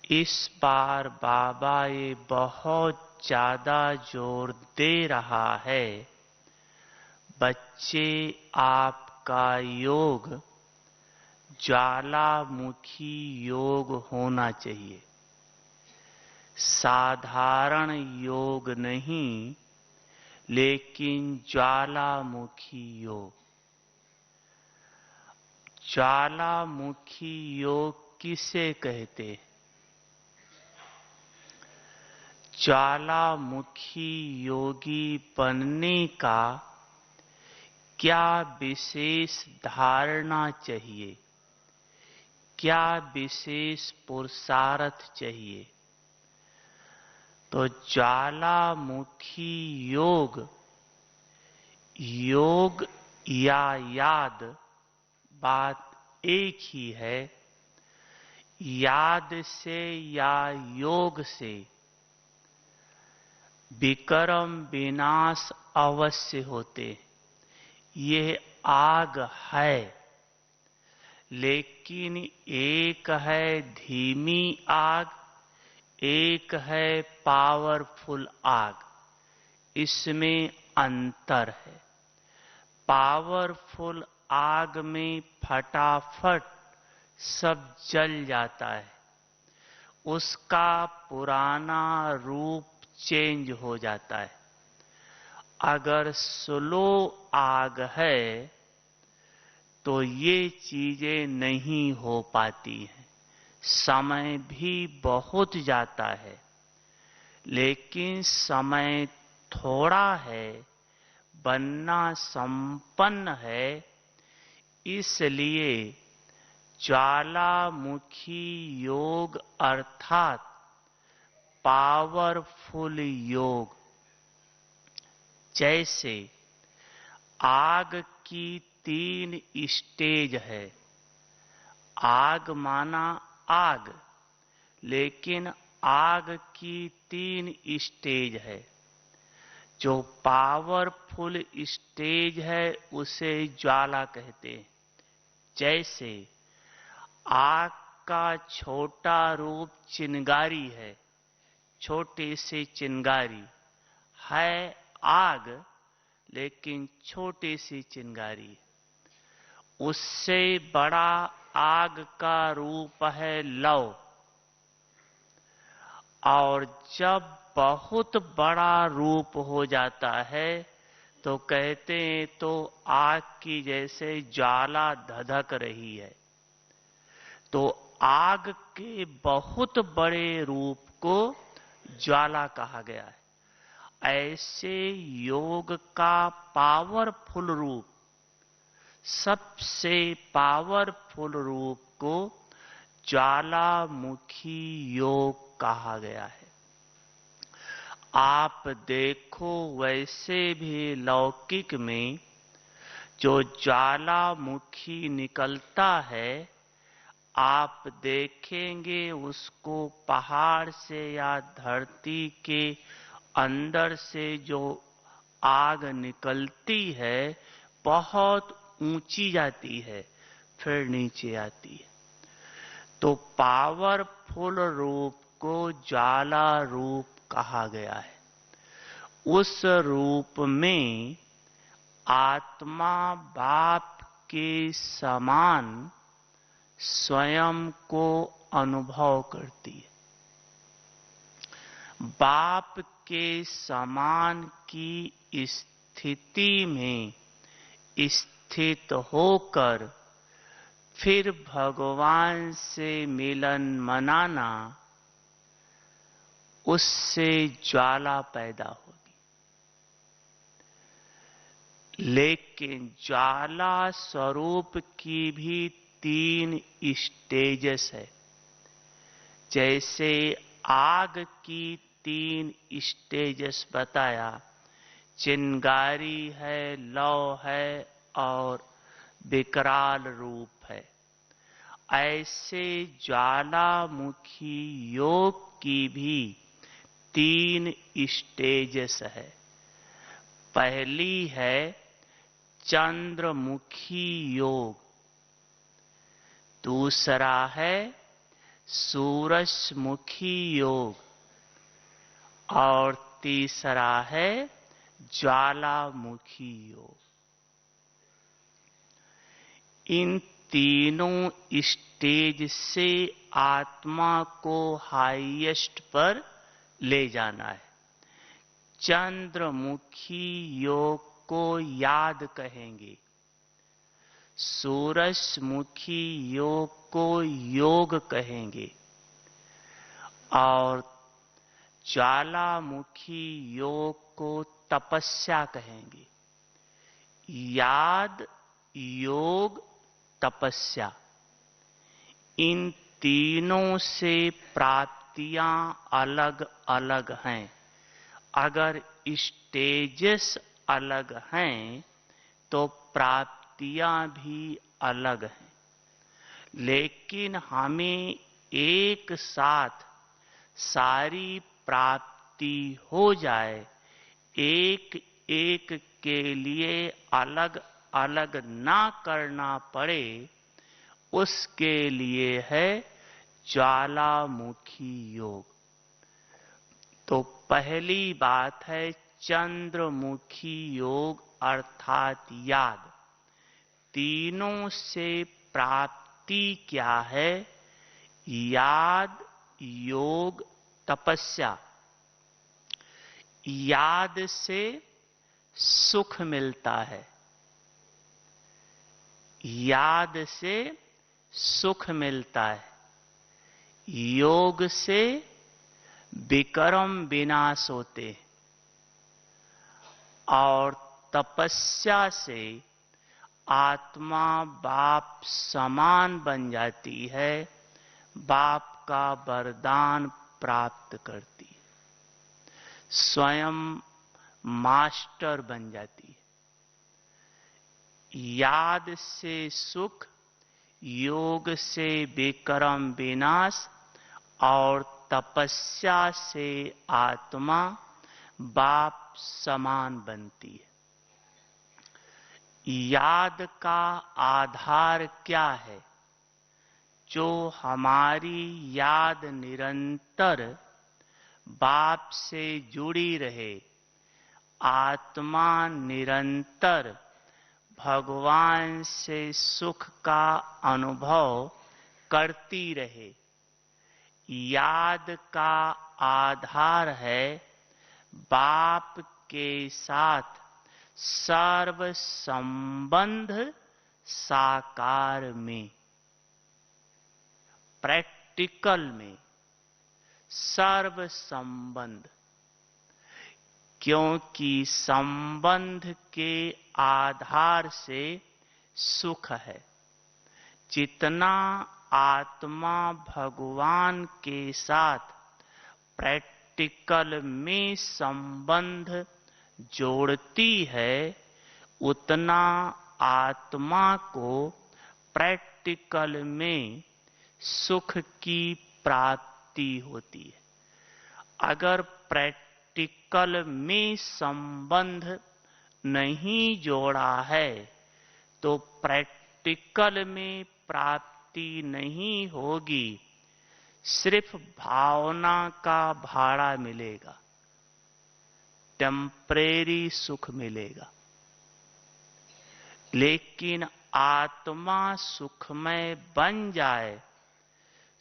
इस बार बाबा ये बहुत ज्यादा जोर दे रहा है, बच्चे आपका योग ज्वालामुखी योग होना चाहिए, साधारण योग नहीं, लेकिन ज्वालामुखी योग। ज्वालामुखी योग किसे कहते हैं? ज्वालामुखी योगी बनने का क्या विशेष धारणा चाहिए, क्या विशेष पुरुषार्थ चाहिए? तो ज्वालामुखी योग, योग या याद बात एक ही है। याद से या योग से विक्रम विनाश अवश्य होते। ये आग है, लेकिन एक है धीमी आग, एक है पावरफुल आग। इसमें अंतर है। पावरफुल आग में फटाफट सब जल जाता है, उसका पुराना रूप चेंज हो जाता है। अगर स्लो आग है तो ये चीजें नहीं हो पाती हैं, समय भी बहुत जाता है। लेकिन समय थोड़ा है, बनना संपन्न है, इसलिए ज्वालामुखी योग अर्थात पावरफुल योग। जैसे आग की 3 स्टेज है। आग माना आग, लेकिन आग की 3 स्टेज है। जो पावरफुल स्टेज है उसे ज्वाला कहते हैं। जैसे आग का छोटा रूप चिंगारी है, छोटी सी चिंगारी है आग, लेकिन छोटी सी चिंगारी। उससे बड़ा आग का रूप है लौ। और जब बहुत बड़ा रूप हो जाता है तो कहते हैं तो आग की जैसे ज्वाला धधक रही है। तो आग के बहुत बड़े रूप को ज्वाला कहा गया है। ऐसे योग का पावरफुल रूप, सबसे पावरफुल रूप को ज्वालामुखी योग कहा गया है। आप देखो, वैसे भी लौकिक में जो ज्वालामुखी निकलता है, आप देखेंगे उसको पहाड़ से या धरती के अंदर से जो आग निकलती है बहुत ऊंची जाती है, फिर नीचे आती है। तो पावरफुल रूप को ज्वाला रूप कहा गया है। उस रूप में आत्मा बाप के समान स्वयं को अनुभव करती है। बाप के समान की स्थिति में स्थित होकर फिर भगवान से मिलन मनाना, उससे ज्वाला पैदा होगी। लेकिन ज्वाला स्वरूप की भी 3 स्टेजेस है। जैसे आग की 3 स्टेजेस बताया, चिंगारी है, लौ है और विकराल रूप है। ऐसे ज्वालामुखी योग की भी 3 स्टेजेस है। पहली है चंद्रमुखी योग, दूसरा है सूरजमुखी योग और तीसरा है ज्वालामुखी योग। इन तीनों स्टेज से आत्मा को हाईएस्ट पर ले जाना है। चंद्रमुखी योग को याद कहेंगे, सूरजमुखी योग को योग कहेंगे और ज्वालामुखी योग को तपस्या कहेंगे। याद, योग, तपस्या, इन तीनों से प्राप्तियां अलग अलग हैं। अगर स्टेजेस अलग हैं तो प्राप्तियां भी अलग हैं, लेकिन हमें एक साथ सारी प्राप्ति हो जाए, एक एक के लिए अलग अलग ना करना पड़े, उसके लिए है ज्वालामुखी योग। तो पहली बात है चंद्रमुखी योग अर्थात याद। तीनों से प्राप्ति क्या है? याद, योग, तपस्या। याद से सुख मिलता है, याद से सुख मिलता है। योग से विक्रम विनाश होते और तपस्या से आत्मा बाप समान बन जाती है, बाप का वरदान प्राप्त करती है, स्वयं मास्टर बन जाती है। याद से सुख, योग से विक्रम विनाश और तपस्या से आत्मा बाप समान बनती है। याद का आधार क्या है? जो हमारी याद निरंतर बाप से जुड़ी रहे, आत्मा निरंतर भगवान से सुख का अनुभव करती रहे। याद का आधार है बाप के साथ सर्व संबंध साकार में, प्रैक्टिकल में सर्व संबंध। क्योंकि संबंध के आधार से सुख है। जितना आत्मा भगवान के साथ प्रैक्टिकल में संबंध जोड़ती है, उतना आत्मा को प्रैक्टिकल में सुख की प्राप्ति होती है। अगर प्रैक्टिकल में संबंध नहीं जोड़ा है तो प्रैक्टिकल में प्राप्ति नहीं होगी, सिर्फ भावना का भाड़ा मिलेगा, टेम्परेरी सुख मिलेगा। लेकिन आत्मा सुखमय बन जाए,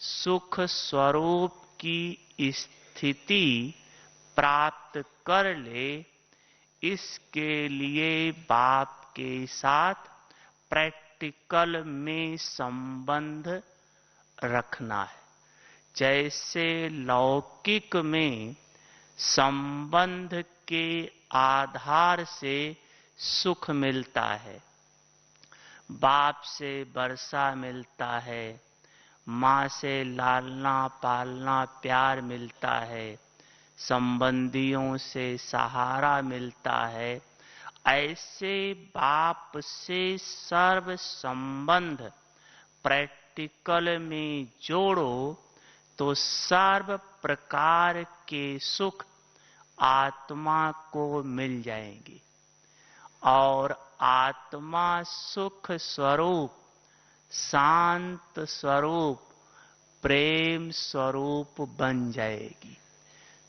सुख स्वरूप की स्थिति प्राप्त कर ले, इसके लिए बाप के साथ प्रैक्टिकल में संबंध रखना है। जैसे लौकिक में संबंध के आधार से सुख मिलता है, बाप से वर्षा मिलता है, माँ से लालना पालना प्यार मिलता है, संबंधियों से सहारा मिलता है, ऐसे बाप से सर्व संबंध प्रैक्टिकल में जोड़ो तो सर्व प्रकार के सुख आत्मा को मिल जाएंगे और आत्मा सुख स्वरूप, शांत स्वरूप, प्रेम स्वरूप बन जाएगी,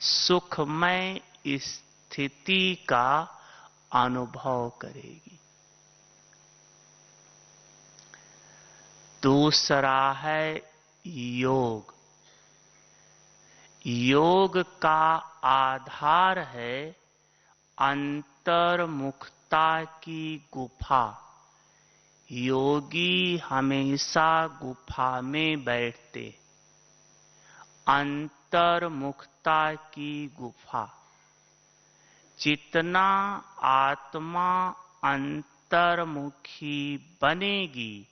सुखमय स्थिति का अनुभव करेगी। दूसरा है योग। योग का आधार है अंतर्मुखता की गुफा। योगी हमेशा गुफा में बैठते। अंतर्मुखता की गुफा। जितना आत्मा अंतर्मुखी बनेगी,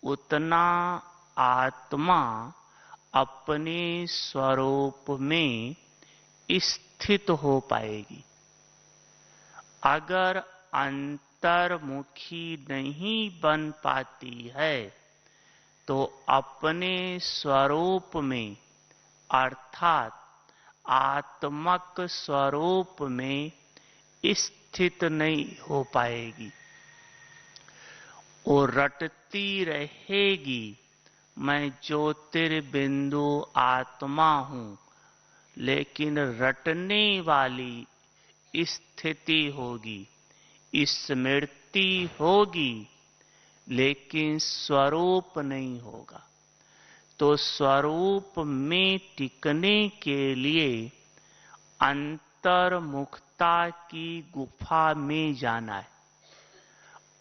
उतना आत्मा अपने स्वरूप में स्थित हो पाएगी। अगर अंतर्मुखी नहीं बन पाती है, तो अपने स्वरूप में अर्थात आत्मक स्वरूप में स्थित नहीं हो पाएगी। वो रटती रहेगी, मैं ज्योतिर्बिंदु आत्मा हूं, लेकिन रटने वाली स्थिति होगी, स्मृति होगी, लेकिन स्वरूप नहीं होगा। तो स्वरूप में टिकने के लिए अंतर्मुखता की गुफा में जाना है।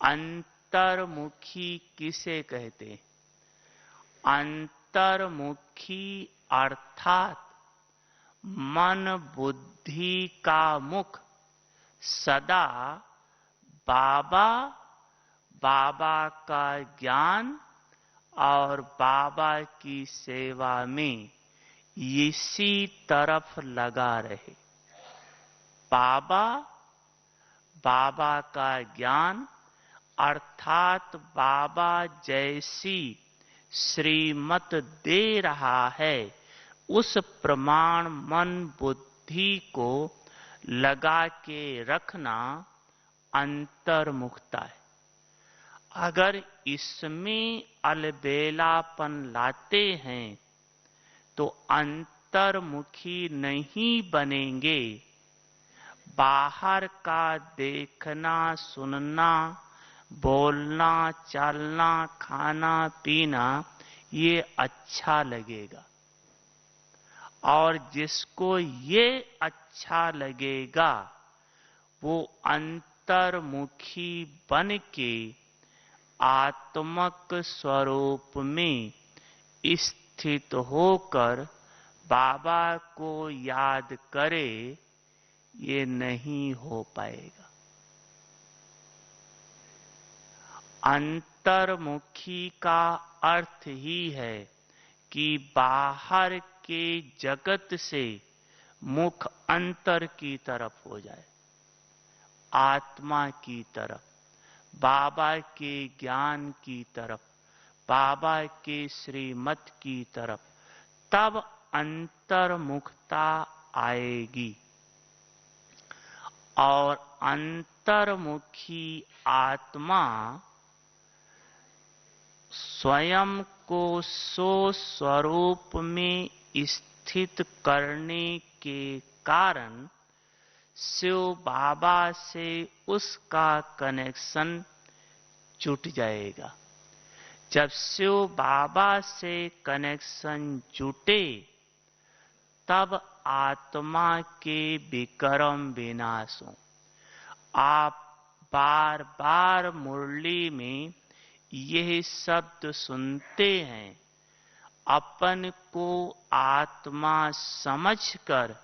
अंतर्मुखी किसे कहते हैं? अंतर्मुखी अर्थात मन बुद्धि का मुख सदा बाबा, बाबा का ज्ञान और बाबा की सेवा में इसी तरफ लगा रहे। बाबा, बाबा का ज्ञान अर्थात बाबा जैसी श्रीमत दे रहा है, उस प्रमाण मन बुद्धि को लगा के रखना अंतर्मुखता है। अगर इसमें अलबेलापन लाते हैं तो अंतर्मुखी नहीं बनेंगे। बाहर का देखना, सुनना, बोलना, चलना, खाना, पीना ये अच्छा लगेगा, और जिसको ये अच्छा लगेगा वो अंतर्मुखी बन के आत्मक स्वरूप में स्थित होकर बाबा को याद करे, ये नहीं हो पाएगा। अंतर्मुखी का अर्थ ही है कि बाहर के जगत से मुख अंतर की तरफ हो जाए, आत्मा की तरफ, बाबा के ज्ञान की तरफ, बाबा के श्रीमत की तरफ, तब अंतर्मुखता आएगी। और अंतर्मुखी आत्मा स्वयं को सो स्वरूप में स्थित करने के कारण शिव बाबा से उसका कनेक्शन जुट जाएगा। जब शिव बाबा से कनेक्शन जुटे, तब आत्मा के विक्रम विनाश हो। आप बार बार मुरली में यह शब्द सुनते हैं, अपन को आत्मा समझकर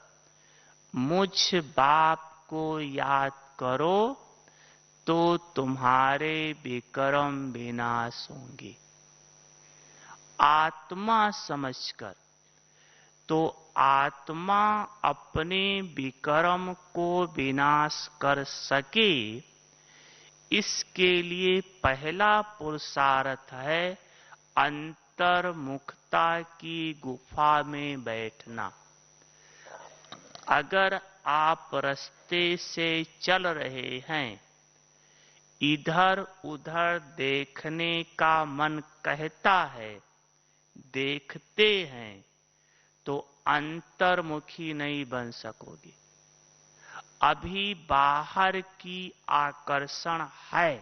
मुझ बाप को याद करो तो तुम्हारे विक्रम विनाश होंगे। आत्मा समझकर, तो आत्मा अपने विक्रम को विनाश कर सके, इसके लिए पहला पुरुषार्थ है अंतर्मुखता की गुफा में बैठना। अगर आप रास्ते से चल रहे हैं, इधर उधर देखने का मन कहता है, देखते हैं तो अंतर्मुखी नहीं बन सकोगे। अभी बाहर की आकर्षण है,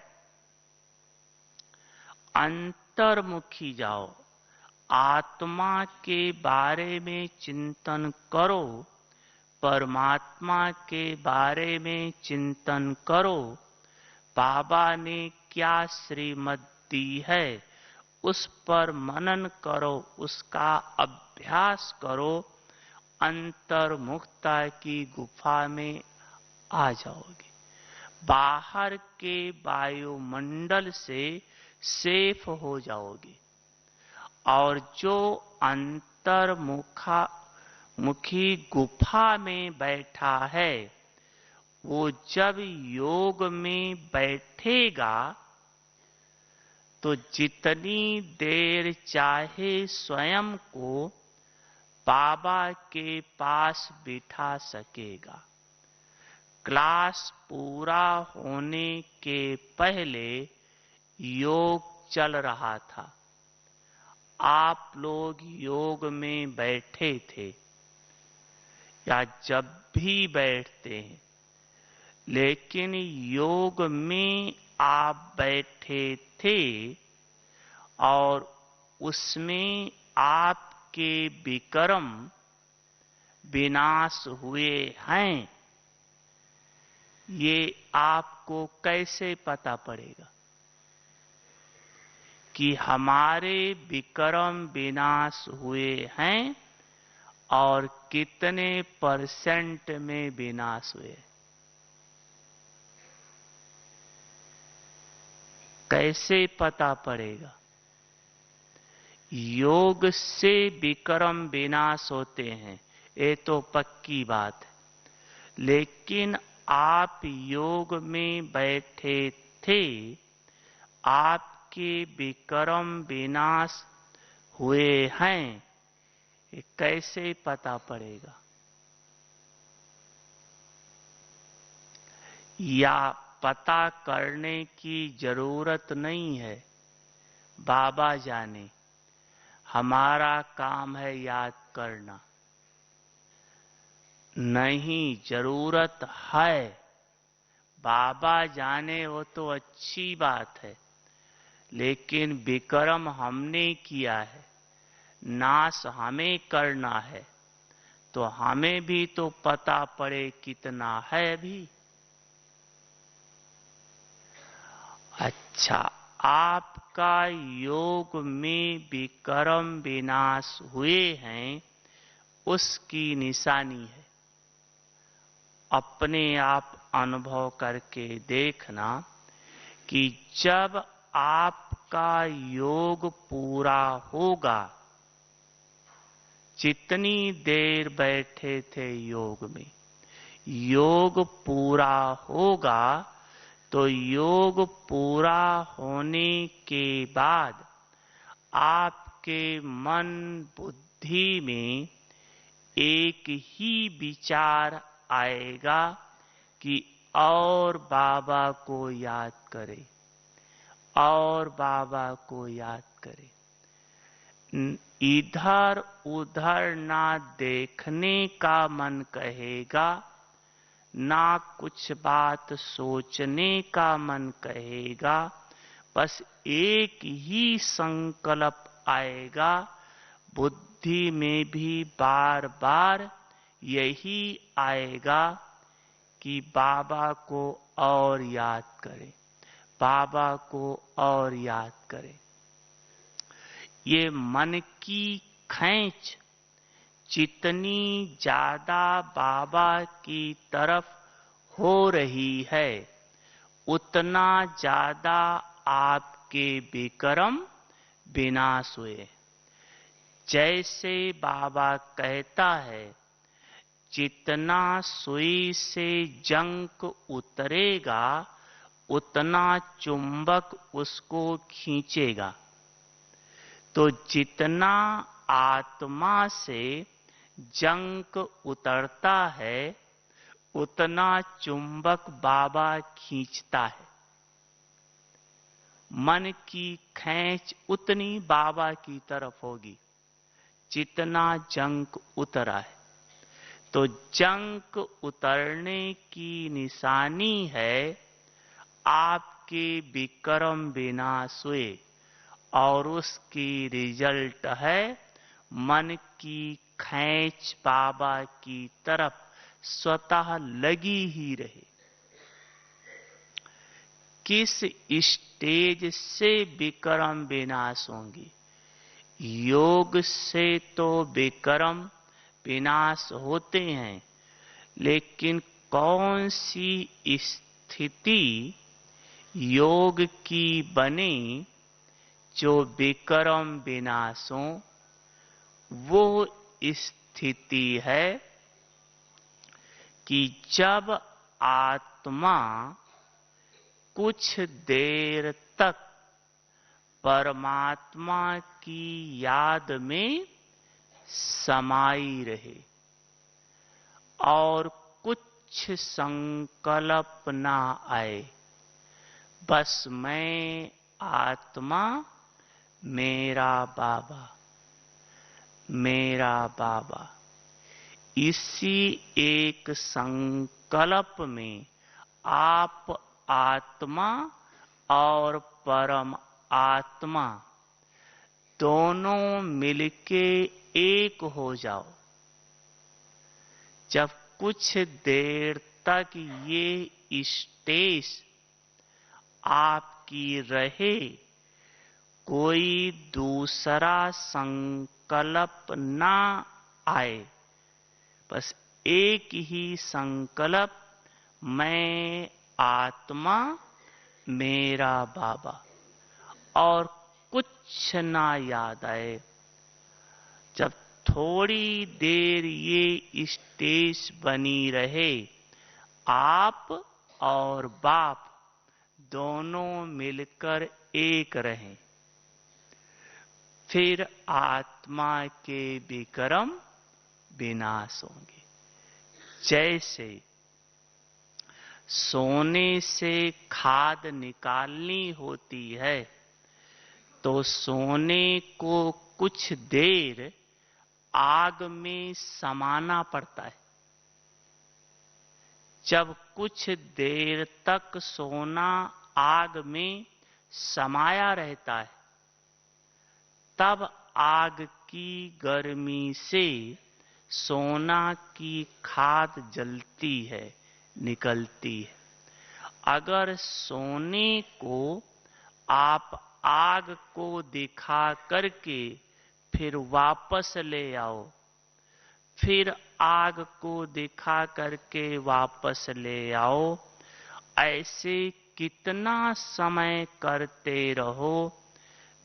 अंतर्मुखी जाओ, आत्मा के बारे में चिंतन करो, परमात्मा के बारे में चिंतन करो। बाबा ने क्या श्रीमत दी है उस पर मनन करो, उसका अभ्यास करो, अंतर्मुखता की गुफा में आ जाओगे। बाहर के वायुमंडल से सेफ हो जाओगे और जो मुखी गुफा में बैठा है वो जब योग में बैठेगा तो जितनी देर चाहे स्वयं को बाबा के पास बिठा सकेगा। क्लास पूरा होने के पहले योग चल रहा था, आप लोग योग में बैठे थे या जब भी बैठते हैं, लेकिन योग में आप बैठे थे और उसमें आपके विक्रम विनाश हुए हैं, ये आपको कैसे पता पड़ेगा कि हमारे विक्रम विनाश हुए हैं और कितने % में विनाश हुए? कैसे पता पड़ेगा? योग से विक्रम विनाश होते हैं, ये तो पक्की बात है। लेकिन आप योग में बैठे थे, आपके विक्रम विनाश हुए हैं, ये कैसे पता पड़ेगा? या पता करने की जरूरत नहीं है, बाबा जाने, हमारा काम है याद करना। नहीं, जरूरत है, बाबा जाने वो तो अच्छी बात है, लेकिन विक्रम हमने किया है, नाश हमें करना है, तो हमें भी तो पता पड़े कितना है अभी। अच्छा, आपका योग में विक्रम विनाश हुए हैं, उसकी निशानी है। अपने आप अनुभव करके देखना कि जब आपका योग पूरा होगा, जितनी देर बैठे थे योग में, योग पूरा होगा तो योग पूरा होने के बाद आपके मन बुद्धि में एक ही विचार आएगा कि और बाबा को याद करें, और बाबा को याद करें। इधर उधर ना देखने का मन कहेगा, ना कुछ बात सोचने का मन कहेगा, बस एक ही संकल्प आएगा, बुद्धि में भी बार बार यही आएगा कि बाबा को और याद करें, बाबा को और याद करें। ये मन की खींच जितनी ज्यादा बाबा की तरफ हो रही है, उतना ज्यादा आपके विक्रम विनाश हुए। जैसे बाबा कहता है, जितना सुई से जंक उतरेगा उतना चुंबक उसको खींचेगा। तो जितना आत्मा से जंक उतरता है उतना चुंबक बाबा खींचता है। मन की खींच उतनी बाबा की तरफ होगी जितना जंक उतरा है। तो जंक उतरने की निशानी है आपके विक्रम विनाश हुए, और उसकी रिजल्ट है मन की खींच बाबा की तरफ स्वतः लगी ही रहे। किस स्टेज से विक्रम विनाश होंगी? योग से तो विक्रम विनाश होते हैं, लेकिन कौन सी स्थिति योग की बने जो विक्रम विनाश हो? वो स्थिति है कि जब आत्मा कुछ देर तक परमात्मा की याद में समाई रहे और कुछ संकल्प ना आए, बस मैं आत्मा, मेरा बाबा, मेरा बाबा, इसी एक संकल्प में आप आत्मा और परम आत्मा दोनों मिलके एक हो जाओ। जब कुछ देर तक ये स्टेज आपकी रहे, कोई दूसरा संकल्प ना आए, बस एक ही संकल्प, मैं आत्मा, मेरा बाबा, और कुछ ना याद आए। जब थोड़ी देर ये स्टेज बनी रहे, आप और बाप दोनों मिलकर एक रहें, फिर आत्मा के विक्रम विनाश होंगे। जैसे सोने से खाद निकालनी होती है, तो सोने को कुछ देर आग में समाना पड़ता है। जब कुछ देर तक सोना आग में समाया रहता है, तब आग की गर्मी से सोना की खाद जलती है, निकलती है। अगर सोने को आप आग को दिखा करके फिर वापस ले आओ, फिर आग को दिखा करके वापस ले आओ, ऐसे कितना समय करते रहो,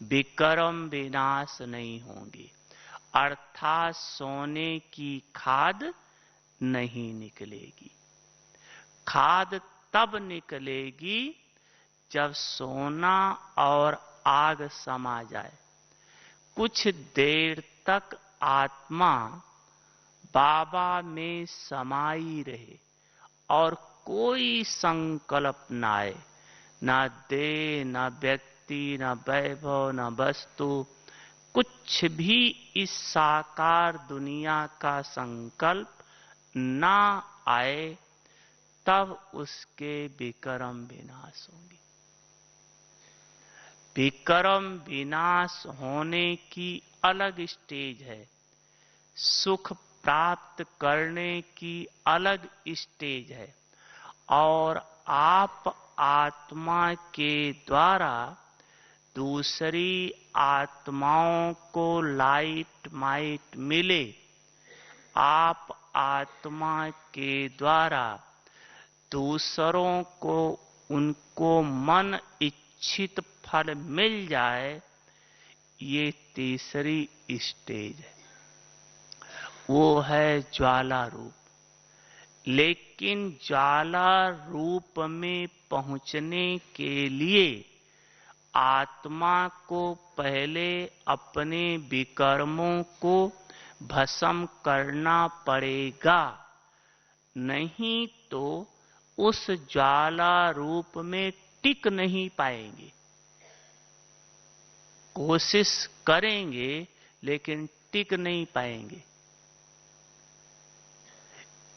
विक्रम विनाश नहीं होंगे, अर्थात सोने की खाद नहीं निकलेगी। खाद तब निकलेगी जब सोना और आग समा जाए। कुछ देर तक आत्मा बाबा में समाई रहे और कोई संकल्प न आए, न देह, न व्यक्ति, न वैभव, न वस्तु, कुछ भी इस साकार दुनिया का संकल्प ना आए, तब उसके विक्रम विनाश होंगे। विक्रम विनाश होने की अलग स्टेज है, सुख प्राप्त करने की अलग स्टेज है, और आप आत्मा के द्वारा दूसरी आत्माओं को लाइट माइट मिले, आप आत्मा के द्वारा दूसरों को उनको मन इच्छित फल मिल जाए, ये तीसरी स्टेज है, वो है ज्वाला रूप। लेकिन ज्वाला रूप में पहुंचने के लिए आत्मा को पहले अपने विकर्मों को भस्म करना पड़ेगा, नहीं तो उस ज्वाला रूप में टिक नहीं पाएंगे। कोशिश करेंगे लेकिन टिक नहीं पाएंगे।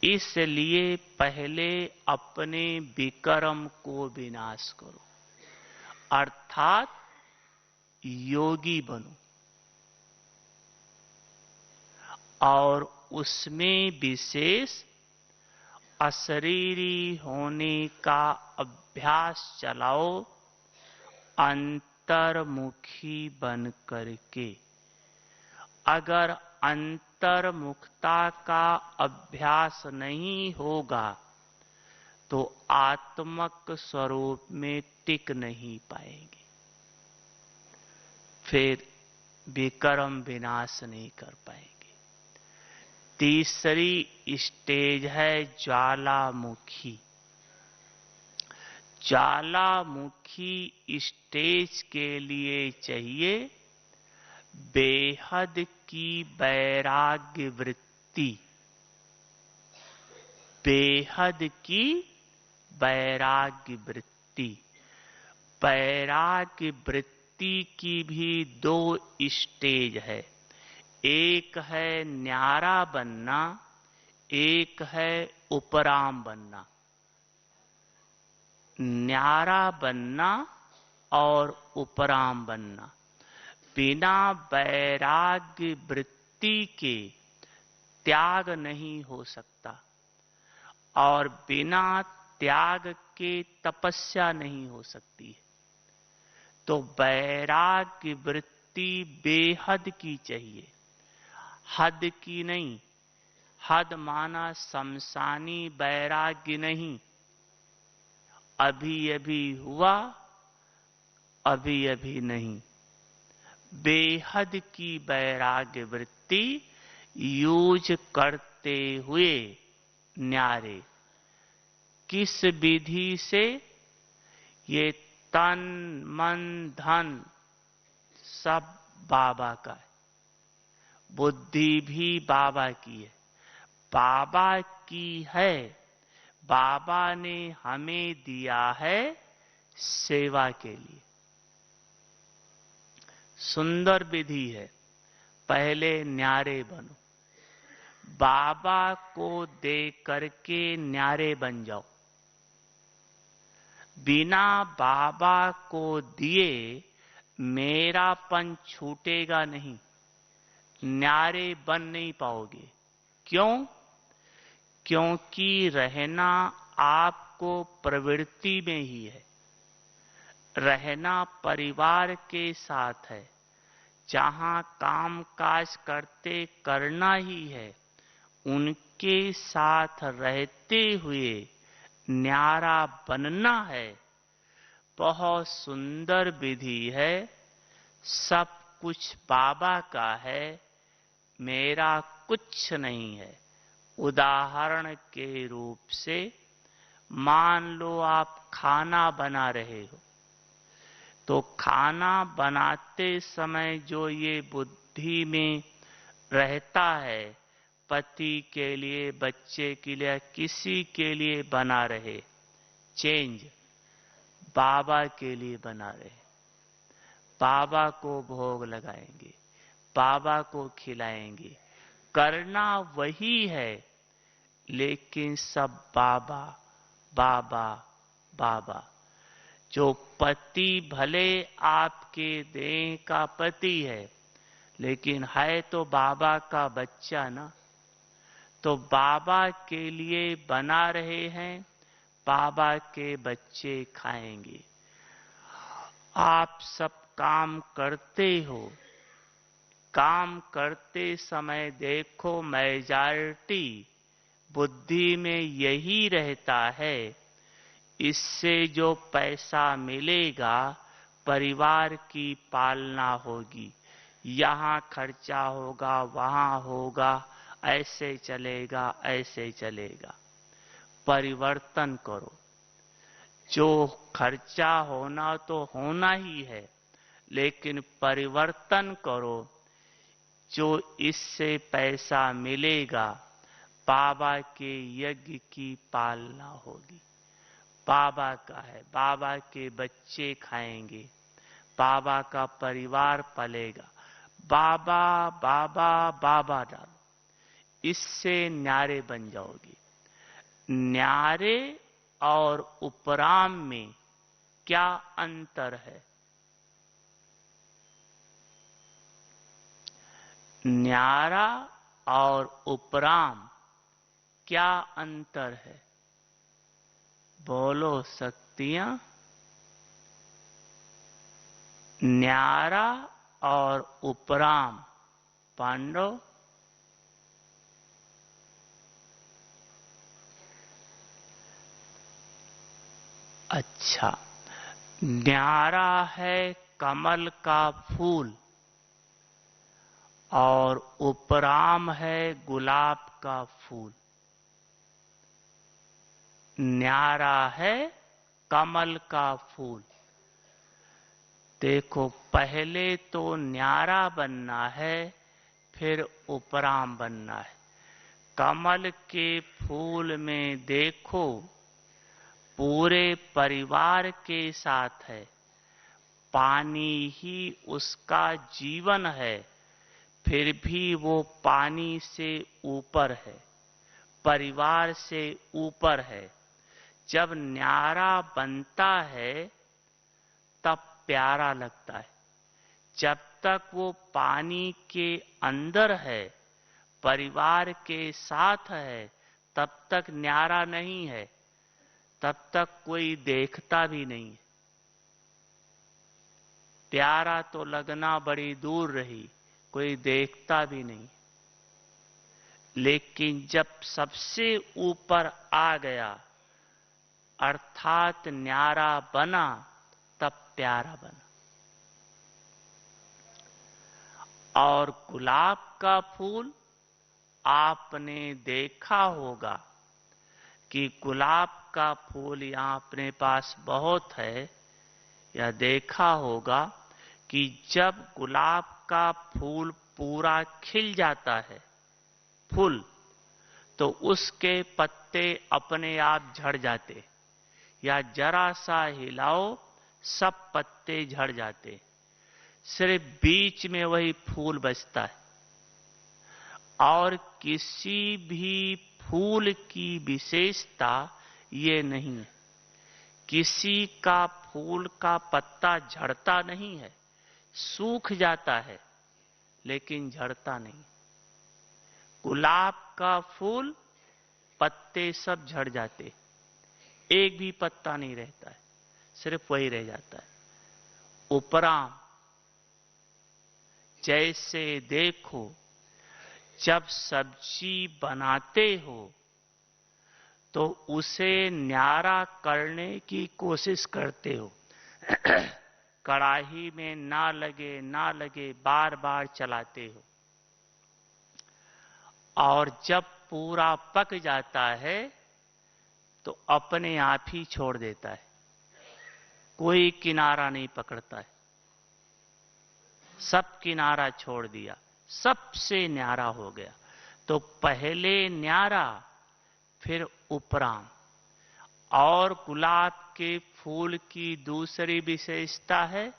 इसलिए पहले अपने विकर्म को विनाश करो, अर्थात योगी बनो, और उसमें विशेष अशरीरी होने का अभ्यास चलाओ, अंतर्मुखी बन करके। अगर अंतर्मुखता का अभ्यास नहीं होगा तो आत्मक स्वरूप में टिक नहीं पाएंगे, फिर विकर्म विनाश नहीं कर पाएंगे। तीसरी स्टेज है ज्वालामुखी। ज्वालामुखी स्टेज के लिए चाहिए बेहद की वैराग्य वृत्ति, बेहद की वैराग्य वृत्ति। वैराग्य वृत्ति की भी दो स्टेज है, एक है न्यारा बनना, एक है उपराम बनना। न्यारा बनना और उपराम बनना, बिना वैराग्य वृत्ति के त्याग नहीं हो सकता, और बिना त्याग के तपस्या नहीं हो सकती है। तो वैराग्य वृत्ति बेहद की चाहिए, हद की नहीं। हद माना शमशानी वैराग्य नहीं, अभी अभी हुआ, अभी अभी नहीं। बेहद की वैराग्य वृत्ति यूज करते हुए न्यारे। किस विधि से? ये तन मन धन सब बाबा का है, बुद्धि भी बाबा की है, बाबा की है। बाबा ने हमें दिया है सेवा के लिए। सुंदर विधि है। पहले न्यारे बनो, बाबा को दे करके न्यारे बन जाओ। बिना बाबा को दिए मेरापन छूटेगा नहीं, न्यारे बन नहीं पाओगे। क्यों? क्योंकि रहना आपको प्रवृत्ति में ही है, रहना परिवार के साथ है, जहां काम काज करते करना ही है, उनके साथ रहते हुए न्यारा बनना है। बहुत सुंदर विधि है। सब कुछ बाबा का है, मेरा कुछ नहीं है। उदाहरण के रूप से मान लो आप खाना बना रहे हो, तो खाना बनाते समय जो ये बुद्धि में रहता है, पति के लिए, बच्चे के लिए, किसी के लिए बना रहे, चेंज बाबा के लिए बना रहे, बाबा को भोग लगाएंगे, बाबा को खिलाएंगे, करना वही है, लेकिन सब बाबा बाबा बाबा। जो पति भले आपके देह का पति है, लेकिन है तो बाबा का बच्चा ना। तो बाबा के लिए बना रहे हैं, बाबा के बच्चे खाएंगे। आप सब काम करते हो, काम करते समय देखो मेजॉरिटी बुद्धि में यही रहता है, इससे जो पैसा मिलेगा परिवार की पालना होगी, यहाँ खर्चा होगा, वहाँ होगा, ऐसे चलेगा, ऐसे चलेगा। परिवर्तन करो। जो खर्चा होना तो होना ही है, लेकिन परिवर्तन करो। जो इससे पैसा मिलेगा, बाबा के यज्ञ की पालना होगी, बाबा का है, बाबा के बच्चे खाएंगे, बाबा का परिवार पलेगा। बाबा बाबा बाबा डालो, इससे न्यारे बन जाओगी। न्यारे और उपराम में क्या अंतर है? न्यारा और उपराम क्या अंतर है? बोलो शक्तियां। न्यारा और उपराम, पांडव। अच्छा, न्यारा है कमल का फूल और उपराम है गुलाब का फूल। न्यारा है कमल का फूल। देखो, पहले तो न्यारा बनना है, फिर उपराम बनना है। कमल के फूल में देखो, पूरे परिवार के साथ है। पानी ही उसका जीवन है, फिर भी वो पानी से ऊपर है, परिवार से ऊपर है। जब न्यारा बनता है तब प्यारा लगता है। जब तक वो पानी के अंदर है, परिवार के साथ है, तब तक न्यारा नहीं है, तब तक कोई देखता भी नहीं है। प्यारा तो लगना बड़ी दूर रही, कोई देखता भी नहीं। लेकिन जब सबसे ऊपर आ गया, अर्थात न्यारा बना, तब प्यारा बना। और गुलाब का फूल आपने देखा होगा कि गुलाब का फूल यहां अपने पास बहुत है। या देखा होगा कि जब गुलाब का फूल पूरा खिल जाता है, फूल, तो उसके पत्ते अपने आप झड़ जाते, या जरा सा हिलाओ सब पत्ते झड़ जाते, सिर्फ बीच में वही फूल बचता है। और किसी भी फूल की विशेषता ये नहीं है। किसी का फूल का पत्ता झड़ता नहीं है, सूख जाता है लेकिन झड़ता नहीं। गुलाब का फूल पत्ते सब झड़ जाते, एक भी पत्ता नहीं रहता है, सिर्फ वही रह जाता है। उपराम, जैसे देखो, जब सब्जी बनाते हो तो उसे न्यारा करने की कोशिश करते हो। कड़ाही में ना लगे बार बार चलाते हो। और जब पूरा पक जाता है तो अपने आप ही छोड़ देता है, कोई किनारा नहीं पकड़ता है। सब किनारा छोड़ दिया, सबसे न्यारा हो गया। तो पहले न्यारा, फिर उपराम। और गुलाब के फूल की दूसरी विशेषता है,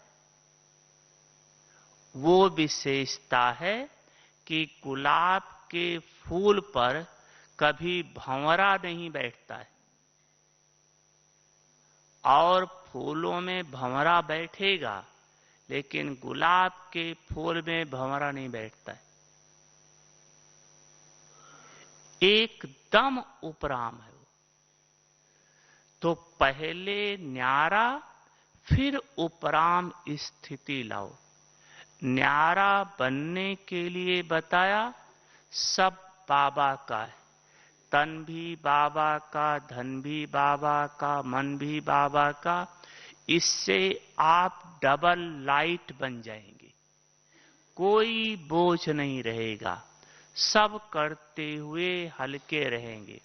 वो विशेषता है कि गुलाब के फूल पर कभी भंवरा नहीं बैठता है। और फूलों में भंवरा बैठेगा, लेकिन गुलाब के फूल में भंवरा नहीं बैठता है। एकदम उपराम है वो। तो पहले न्यारा, फिर उपराम स्थिति लाओ। न्यारा बनने के लिए बताया, सब बाबा का है। तन भी बाबा का, धन भी बाबा का, मन भी बाबा का। इससे आप डबल लाइट बन जाएंगे, कोई बोझ नहीं रहेगा, सब करते हुए हल्के रहेंगे।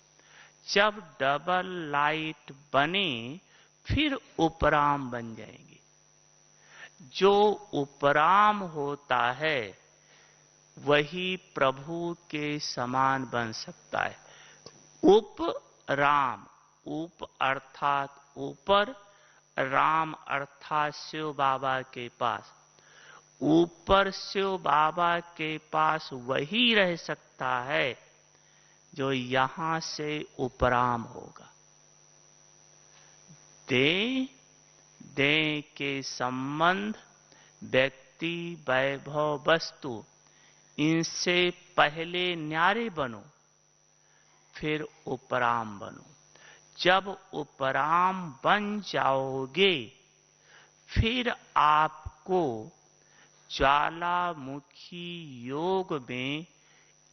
जब डबल लाइट बने, फिर उपराम बन जाएंगे। जो उपराम होता है वही प्रभु के समान बन सकता है। उपराम, उप अर्थात ऊपर, राम अर्थात शिव बाबा के पास। ऊपर शिव बाबा के पास वही रह सकता है जो यहां से उपराम होगा। देह के संबंध, व्यक्ति, वैभव, वस्तु, इनसे पहले न्यारे बनो, फिर उपराम बनो। जब उपराम बन जाओगे, फिर आपको ज्वालामुखी योग में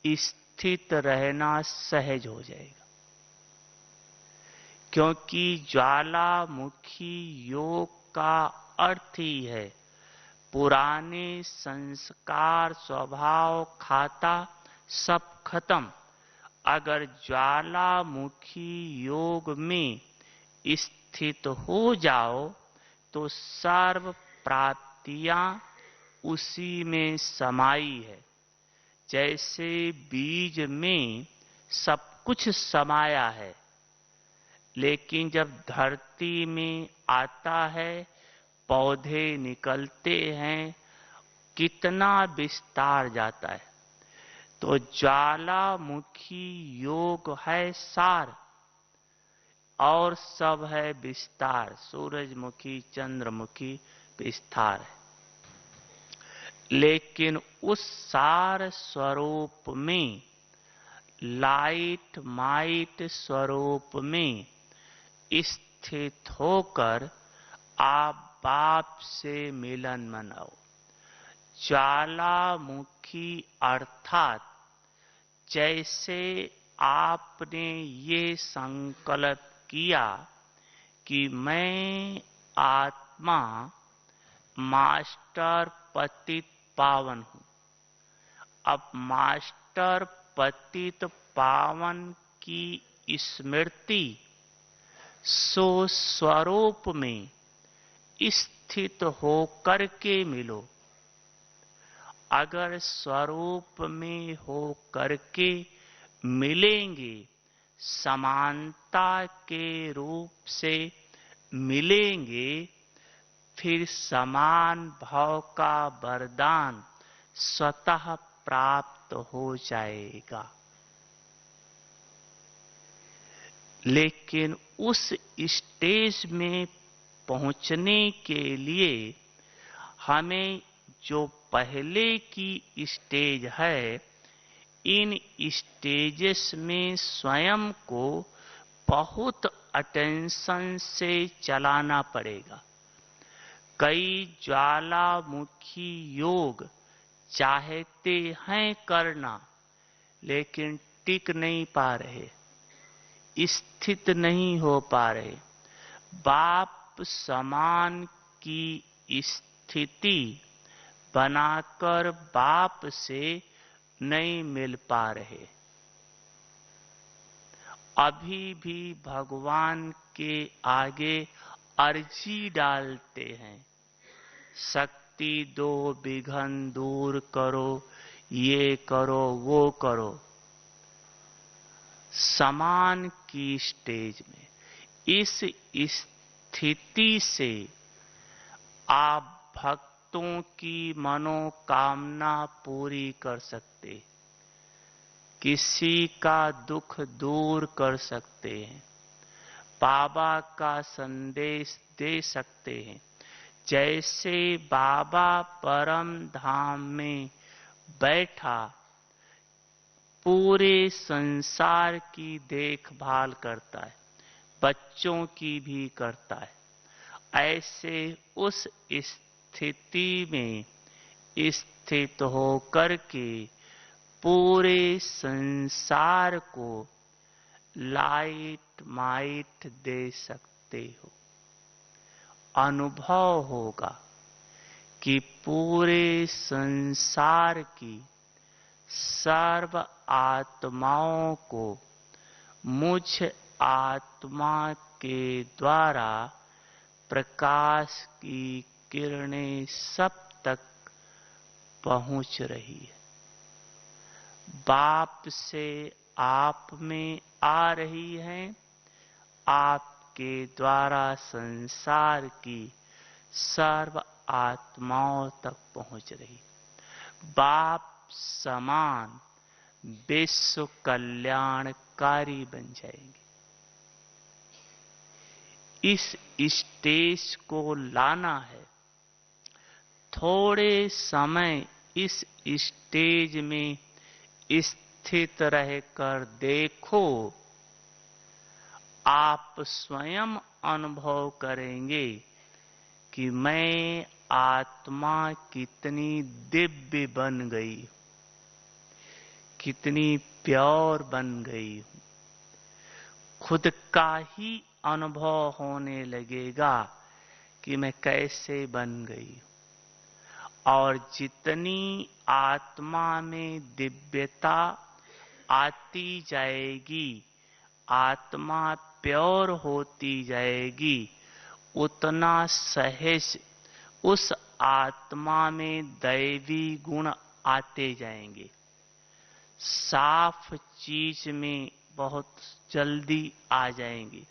स्थित रहना सहज हो जाएगा। क्योंकि ज्वालामुखी योग का अर्थ ही है पुराने संस्कार, स्वभाव, खाता सब खत्म। अगर ज्वालामुखी योग में स्थित हो जाओ तो सर्व प्राप्तियां उसी में समाई है। जैसे बीज में सब कुछ समाया है, लेकिन जब धरती में आता है, पौधे निकलते हैं, कितना विस्तार जाता है। तो ज्वालामुखी योग है सार और सब है विस्तार। सूरजमुखी, चंद्रमुखी विस्तार है। लेकिन उस सार स्वरूप में, लाइट माइट स्वरूप में स्थित होकर आप बाप से मिलन मनाओ। ज्वालामुखी अर्थात जैसे आपने ये संकल्प किया कि मैं आत्मा मास्टर पतित पावन हूं। अब मास्टर पतित पावन की स्मृति सो स्वरूप में स्थित होकर के मिलो। अगर स्वरूप में होकर के मिलेंगे, समानता के रूप से मिलेंगे, फिर समान भाव का वरदान स्वतः प्राप्त हो जाएगा। लेकिन उस स्टेज में पहुंचने के लिए हमें जो पहले की स्टेज है, इन स्टेजेस में स्वयं को बहुत अटेंशन से चलाना पड़ेगा। कई ज्वालामुखी योग चाहते हैं करना, लेकिन टिक नहीं पा रहे, स्थित नहीं हो पा रहे। बाप समान की स्थिति बनाकर बाप से नहीं मिल पा रहे। अभी भी भगवान के आगे अर्जी डालते हैं, शक्ति दो, विघ्न दूर करो, ये करो, वो करो। समान की स्टेज में इस स्थिति से आप भक्तों की मनोकामना पूरी कर सकते, किसी का दुख दूर कर सकते हैं, बाबा का संदेश दे सकते हैं। जैसे बाबा परम धाम में बैठा पूरे संसार की देखभाल करता है, बच्चों की भी करता है, ऐसे उस स्थिति में स्थित होकर के पूरे संसार को लाइट माइट दे सकते हो। अनुभव होगा कि पूरे संसार की सर्व आत्माओं को मुझ आत्मा के द्वारा प्रकाश की किरणें सब तक पहुंच रही है। बाप से आप में आ रही हैं, आप के द्वारा संसार की सर्व आत्माओं तक पहुंच रही। बाप समान विश्व कल्याणकारी बन जाएंगे। इस स्टेज को लाना है। थोड़े समय इस स्टेज में स्थित रहकर देखो, आप स्वयं अनुभव करेंगे कि मैं आत्मा कितनी दिव्य बन गई, कितनी प्योर बन गई हूं। खुद का ही अनुभव होने लगेगा कि मैं कैसे बन गई। और जितनी आत्मा में दिव्यता आती जाएगी, आत्मा प्योर होती जाएगी, उतना सहज उस आत्मा में दैवी गुण आते जाएंगे। साफ चीज में बहुत जल्दी आ जाएंगे,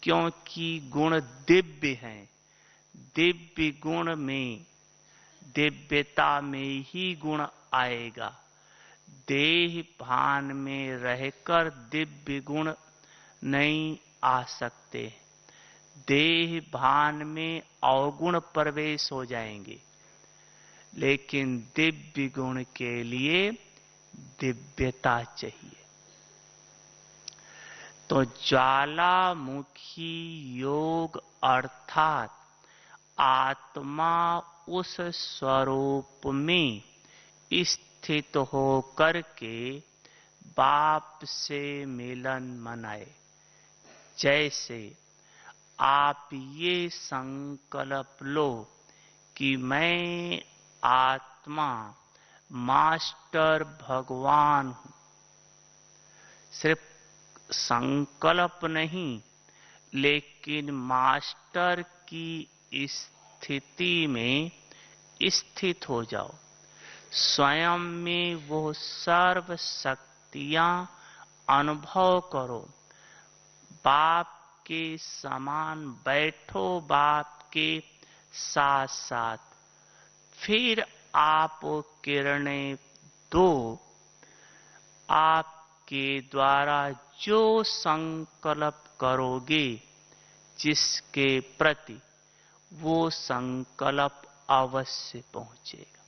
क्योंकि गुण दिव्य हैं। दिव्य गुण में, दिव्यता में ही गुण आएगा। देह भान में रहकर दिव्य गुण नहीं आ सकते। देह भान में अवगुण प्रवेश हो जाएंगे। लेकिन दिव्य गुण के लिए दिव्यता चाहिए। तो ज्वालामुखी योग अर्थात आत्मा उस स्वरूप में स्थित होकर के बाप से मिलन मनाए। जैसे आप ये संकल्प लो कि मैं आत्मा मास्टर भगवान हूं। सिर्फ संकल्प नहीं, लेकिन मास्टर की स्थिति में स्थित हो जाओ। स्वयं में वो सर्व शक्तियां अनुभव करो। बाप के समान बैठो, बाप के साथ साथ। फिर आप किरणें दो। आपके द्वारा जो संकल्प करोगे जिसके प्रति, वो संकल्प अवश्य पहुंचेगा।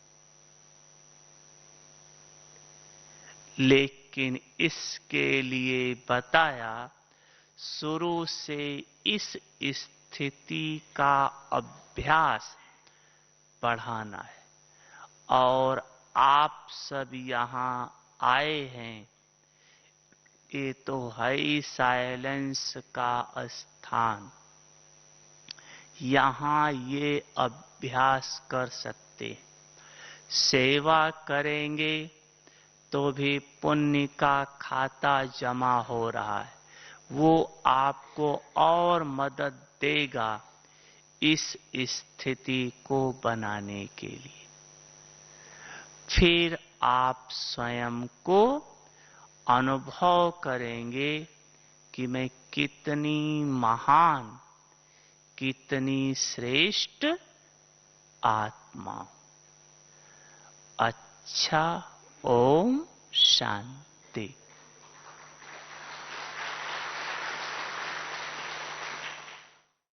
लेकिन इसके लिए बताया, शुरू से इस स्थिति का अभ्यास बढ़ाना है। और आप सब यहाँ आए हैं, ये तो है ही साइलेंस का स्थान। यहाँ ये अभ्यास कर सकते हैं। सेवा करेंगे तो भी पुण्य का खाता जमा हो रहा है, वो आपको और मदद देगा इस स्थिति को बनाने के लिए। फिर आप स्वयं को अनुभव करेंगे कि मैं कितनी महान, कितनी श्रेष्ठ आत्मा हूं। अच्छा, ओम शांति।